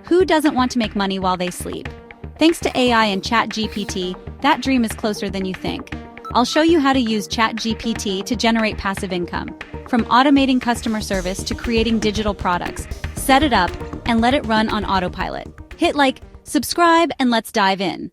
Who doesn't want to make money while they sleep? Thanks to AI and ChatGPT, that dream is closer than you think. I'll show you how to use ChatGPT to generate passive income. From automating customer service to creating digital products, set it up and let it run on autopilot. Hit like, subscribe, and let's dive in.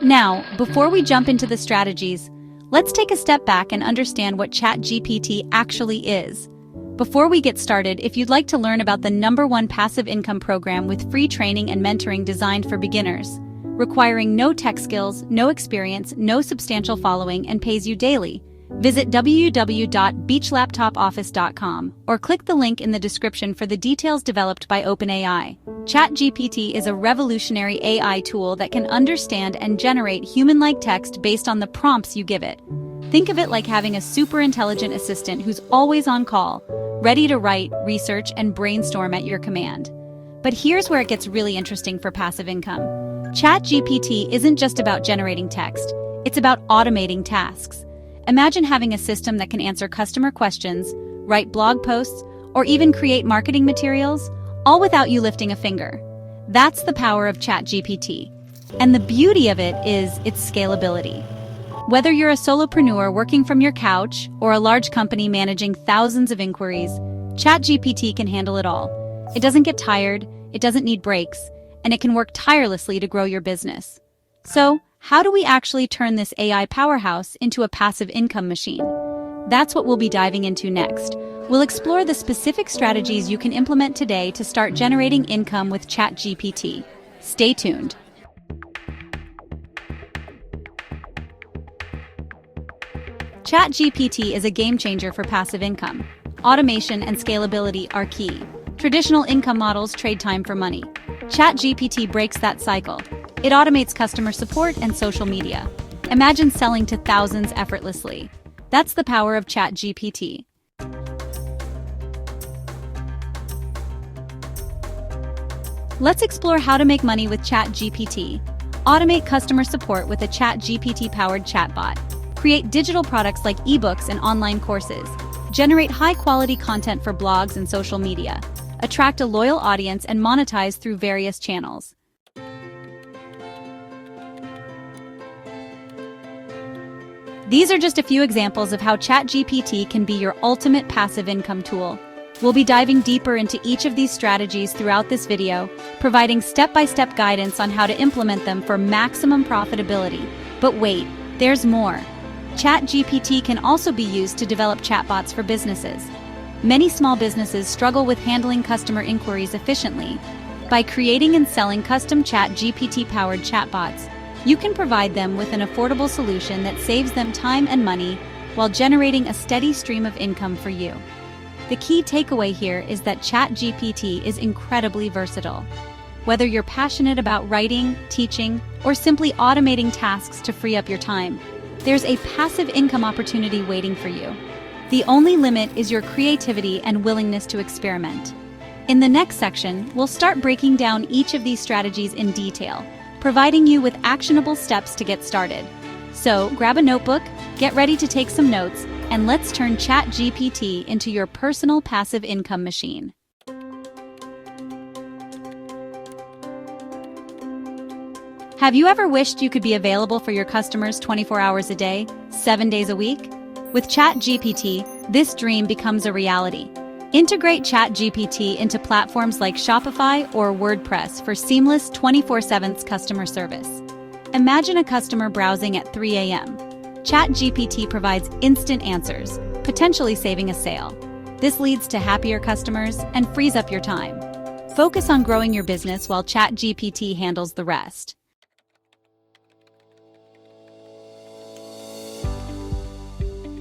Now, before we jump into the strategies, let's take a step back and understand what ChatGPT actually is. Before we get started, if you'd like to learn about the #1 passive income program with free training and mentoring designed for beginners, requiring no tech skills, no experience, no substantial following, and pays you daily, visit www.beachlaptopoffice.com or click the link in the description for the details. Developed by OpenAI, ChatGPT is a revolutionary AI tool that can understand and generate human-like text based on the prompts you give it. Think of it like having a super intelligent assistant who's always on call, ready to write, research, and brainstorm at your command. But here's where it gets really interesting for passive income. ChatGPT isn't just about generating text, it's about automating tasks. Imagine having a system that can answer customer questions, write blog posts, or even create marketing materials, all without you lifting a finger. That's the power of ChatGPT. And the beauty of it is its scalability. Whether you're a solopreneur working from your couch or a large company managing thousands of inquiries, ChatGPT can handle it all. It doesn't get tired, it doesn't need breaks, and it can work tirelessly to grow your business. So, how do we actually turn this AI powerhouse into a passive income machine? That's what we'll be diving into next. We'll explore the specific strategies you can implement today to start generating income with ChatGPT. Stay tuned. ChatGPT is a game changer for passive income. Automation and scalability are key. Traditional income models trade time for money. ChatGPT breaks that cycle. It automates customer support and social media. Imagine selling to thousands effortlessly. That's the power of ChatGPT. Let's explore how to make money with ChatGPT. Automate customer support with a ChatGPT-powered chatbot. Create digital products like eBooks and online courses. Generate high-quality content for blogs and social media. Attract a loyal audience and monetize through various channels. These are just a few examples of how ChatGPT can be your ultimate passive income tool. We'll be diving deeper into each of these strategies throughout this video, providing step-by-step guidance on how to implement them for maximum profitability. But wait, there's more. ChatGPT can also be used to develop chatbots for businesses. Many small businesses struggle with handling customer inquiries efficiently. By creating and selling custom ChatGPT-powered chatbots, you can provide them with an affordable solution that saves them time and money while generating a steady stream of income for you. The key takeaway here is that ChatGPT is incredibly versatile. Whether you're passionate about writing, teaching, or simply automating tasks to free up your time, there's a passive income opportunity waiting for you. The only limit is your creativity and willingness to experiment. In the next section, we'll start breaking down each of these strategies in detail, providing you with actionable steps to get started. So, grab a notebook, get ready to take some notes, and let's turn ChatGPT into your personal passive income machine. Have you ever wished you could be available for your customers 24 hours a day, 7 days a week? With ChatGPT, this dream becomes a reality. Integrate ChatGPT into platforms like Shopify or WordPress for seamless 24/7 customer service. Imagine a customer browsing at 3 a.m. ChatGPT provides instant answers, potentially saving a sale. This leads to happier customers and frees up your time. Focus on growing your business while ChatGPT handles the rest.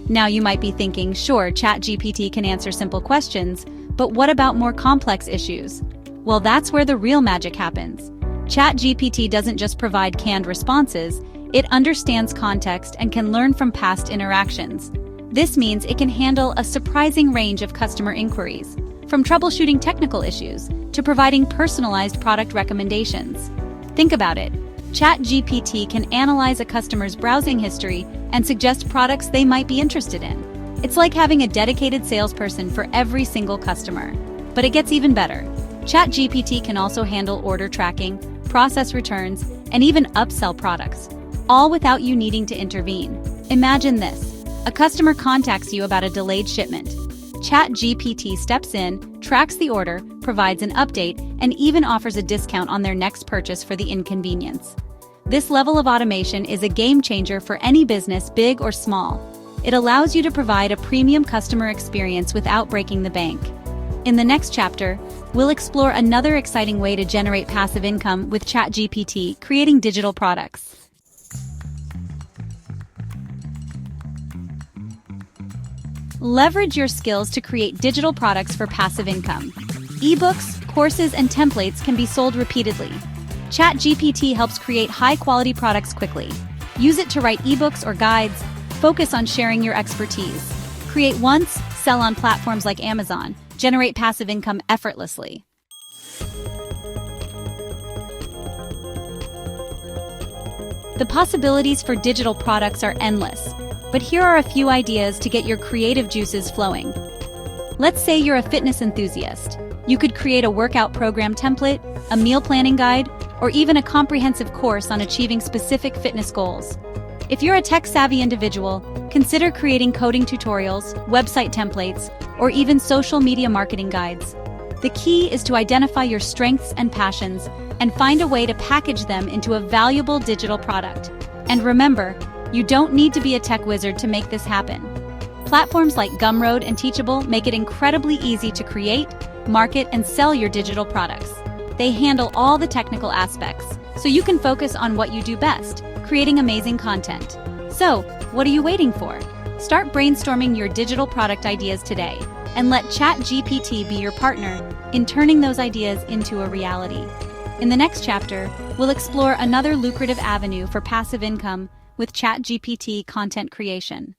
Now you might be thinking, sure, ChatGPT can answer simple questions, but what about more complex issues? Well, that's where the real magic happens. ChatGPT doesn't just provide canned responses, it understands context and can learn from past interactions. This means it can handle a surprising range of customer inquiries, from troubleshooting technical issues to providing personalized product recommendations. Think about it. ChatGPT can analyze a customer's browsing history and suggest products they might be interested in. It's like having a dedicated salesperson for every single customer. But it gets even better. ChatGPT can also handle order tracking, process returns, and even upsell products, all without you needing to intervene. Imagine this. A customer contacts you about a delayed shipment. ChatGPT steps in, tracks the order, provides an update, and even offers a discount on their next purchase for the inconvenience. This level of automation is a game changer for any business, big or small. It allows you to provide a premium customer experience without breaking the bank. In the next chapter, we'll explore another exciting way to generate passive income with ChatGPT, creating digital products. Leverage your skills to create digital products for passive income. eBooks, courses, and templates can be sold repeatedly. ChatGPT helps create high-quality products quickly. Use it to write ebooks or guides. Focus on sharing your expertise. Create once, sell on platforms like Amazon. Generate passive income effortlessly. The possibilities for digital products are endless, but here are a few ideas to get your creative juices flowing. Let's say you're a fitness enthusiast. You could create a workout program template, a meal planning guide, or even a comprehensive course on achieving specific fitness goals. If you're a tech-savvy individual, consider creating coding tutorials, website templates, or even social media marketing guides. The key is to identify your strengths and passions and find a way to package them into a valuable digital product. And remember, you don't need to be a tech wizard to make this happen. Platforms like Gumroad and Teachable make it incredibly easy to create, market, and sell your digital products. They handle all the technical aspects, so you can focus on what you do best, creating amazing content. So, what are you waiting for? Start brainstorming your digital product ideas today, and let ChatGPT be your partner in turning those ideas into a reality. In the next chapter, we'll explore another lucrative avenue for passive income with ChatGPT content creation.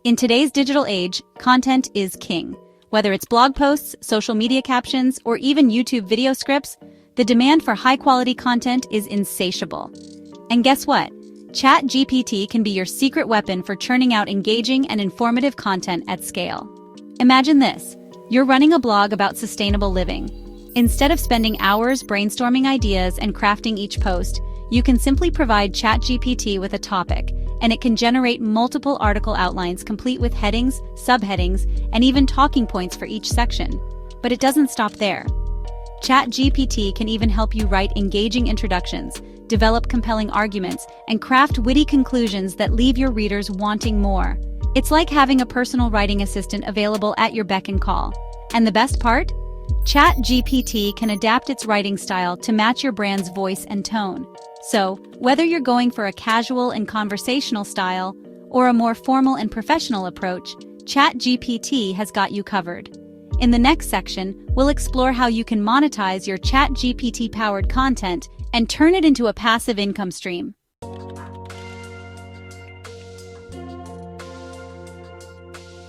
In today's digital age, content is king. Whether it's blog posts, social media captions, or even YouTube video scripts, the demand for high-quality content is insatiable. And guess what? ChatGPT can be your secret weapon for churning out engaging and informative content at scale. Imagine this. You're running a blog about sustainable living. Instead of spending hours brainstorming ideas and crafting each post, you can simply provide ChatGPT with a topic, and it can generate multiple article outlines complete with headings, subheadings, and even talking points for each section. But it doesn't stop there. ChatGPT can even help you write engaging introductions, develop compelling arguments, and craft witty conclusions that leave your readers wanting more. It's like having a personal writing assistant available at your beck and call. And the best part? ChatGPT can adapt its writing style to match your brand's voice and tone. So, whether you're going for a casual and conversational style or a more formal and professional approach, ChatGPT has got you covered. In the next section, we'll explore how you can monetize your ChatGPT-powered content and turn it into a passive income stream.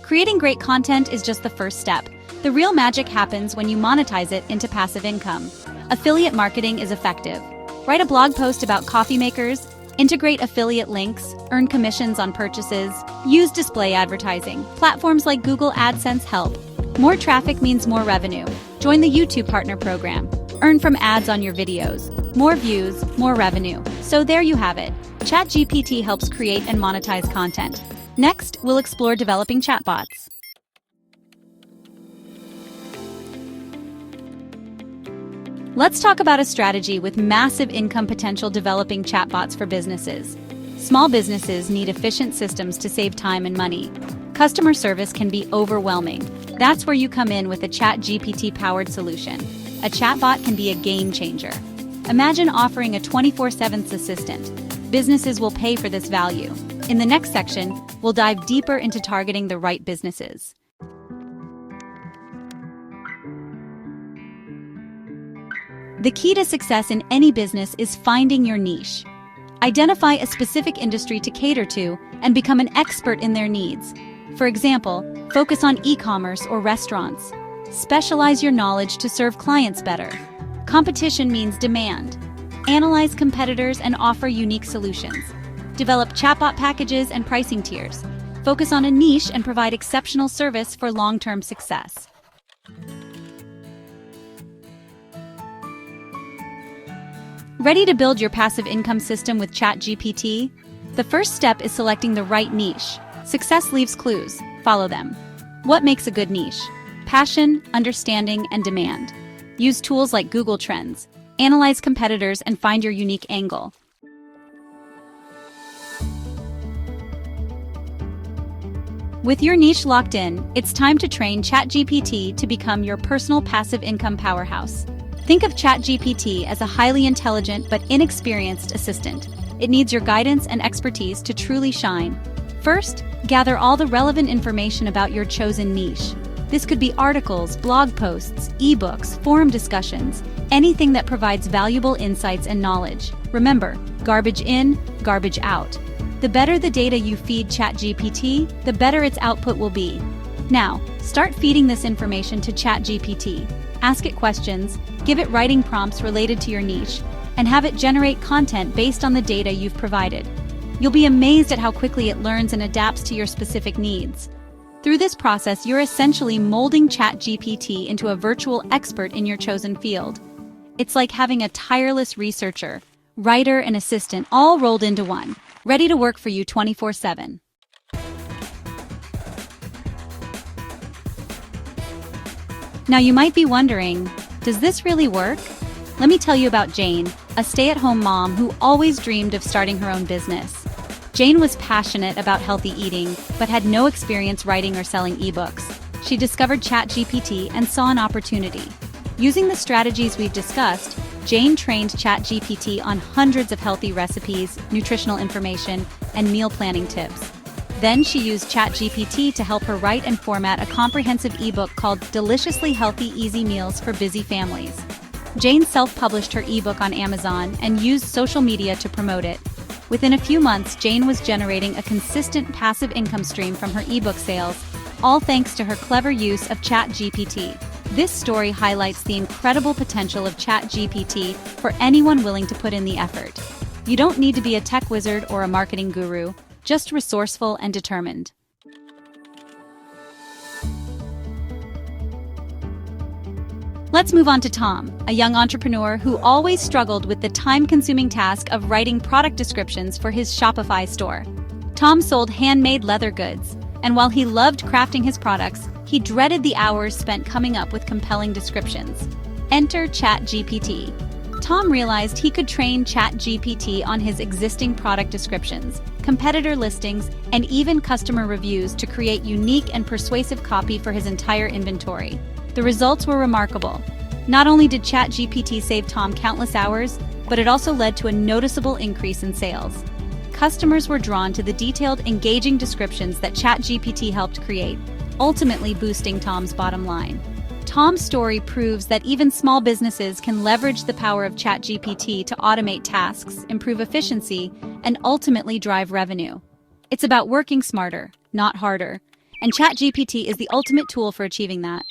Creating great content is just the first step. The real magic happens when you monetize it into passive income. Affiliate marketing is effective. Write a blog post about coffee makers, integrate affiliate links, earn commissions on purchases, use display advertising. Platforms like Google AdSense help. More traffic means more revenue. Join the YouTube Partner Program. Earn from ads on your videos. More views, more revenue. So there you have it. ChatGPT helps create and monetize content. Next, we'll explore developing chatbots. Let's talk about a strategy with massive income potential: developing chatbots for businesses. Small businesses need efficient systems to save time and money. Customer service can be overwhelming. That's where you come in with a ChatGPT-powered solution. A chatbot can be a game changer. Imagine offering a 24/7 assistant. Businesses will pay for this value. In the next section, we'll dive deeper into targeting the right businesses. The key to success in any business is finding your niche. Identify a specific industry to cater to and become an expert in their needs. For example, focus on e-commerce or restaurants. Specialize your knowledge to serve clients better. Competition means demand. Analyze competitors and offer unique solutions. Develop chatbot packages and pricing tiers. Focus on a niche and provide exceptional service for long-term success. Ready to build your passive income system with ChatGPT? The first step is selecting the right niche. Success leaves clues. Follow them. What makes a good niche? Passion, understanding, and demand. Use tools like Google Trends. Analyze competitors and find your unique angle. With your niche locked in, it's time to train ChatGPT to become your personal passive income powerhouse. Think of ChatGPT as a highly intelligent but inexperienced assistant. It needs your guidance and expertise to truly shine. First, gather all the relevant information about your chosen niche. This could be articles, blog posts, ebooks, forum discussions, anything that provides valuable insights and knowledge. Remember, garbage in, garbage out. The better the data you feed ChatGPT, the better its output will be. Now, start feeding this information to ChatGPT. Ask it questions, give it writing prompts related to your niche, and have it generate content based on the data you've provided. You'll be amazed at how quickly it learns and adapts to your specific needs. Through this process, you're essentially molding ChatGPT into a virtual expert in your chosen field. It's like having a tireless researcher, writer, and assistant all rolled into one, ready to work for you 24/7. Now you might be wondering, does this really work? Let me tell you about Jane, a stay-at-home mom who always dreamed of starting her own business. Jane was passionate about healthy eating, but had no experience writing or selling ebooks. She discovered ChatGPT and saw an opportunity. Using the strategies we've discussed, Jane trained ChatGPT on hundreds of healthy recipes, nutritional information, and meal planning tips. Then she used ChatGPT to help her write and format a comprehensive ebook called Deliciously Healthy Easy Meals for Busy Families. Jane self-published her ebook on Amazon and used social media to promote it. Within a few months, Jane was generating a consistent passive income stream from her ebook sales, all thanks to her clever use of ChatGPT. This story highlights the incredible potential of ChatGPT for anyone willing to put in the effort. You don't need to be a tech wizard or a marketing guru, just resourceful and determined. Let's move on to Tom, a young entrepreneur who always struggled with the time-consuming task of writing product descriptions for his Shopify store. Tom sold handmade leather goods, and while he loved crafting his products, he dreaded the hours spent coming up with compelling descriptions. Enter ChatGPT. Tom realized he could train ChatGPT on his existing product descriptions, competitor listings, and even customer reviews to create unique and persuasive copy for his entire inventory. The results were remarkable. Not only did ChatGPT save Tom countless hours, but it also led to a noticeable increase in sales. Customers were drawn to the detailed, engaging descriptions that ChatGPT helped create, ultimately boosting Tom's bottom line. Tom's story proves that even small businesses can leverage the power of ChatGPT to automate tasks, improve efficiency, and ultimately drive revenue. It's about working smarter, not harder, and ChatGPT is the ultimate tool for achieving that.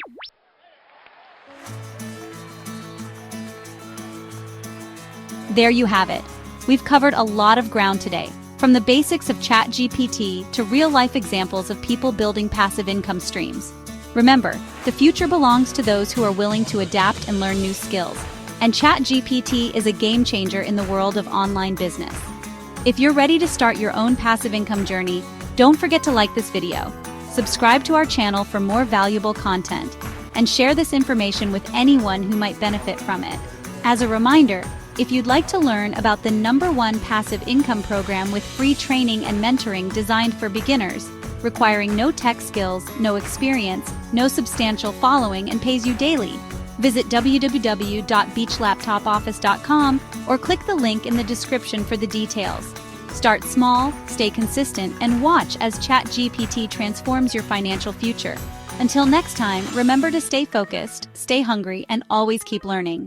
There you have it. We've covered a lot of ground today, from the basics of ChatGPT to real-life examples of people building passive income streams. Remember, the future belongs to those who are willing to adapt and learn new skills, and ChatGPT is a game changer in the world of online business. If you're ready to start your own passive income journey, don't forget to like this video, subscribe to our channel for more valuable content, and share this information with anyone who might benefit from it. As a reminder, if you'd like to learn about the #1 passive income program with free training and mentoring designed for beginners, requiring no tech skills, no experience, no substantial following, and pays you daily, visit www.beachlaptopoffice.com or click the link in the description for the details. Start small, stay consistent, and watch as ChatGPT transforms your financial future. Until next time, remember to stay focused, stay hungry, and always keep learning.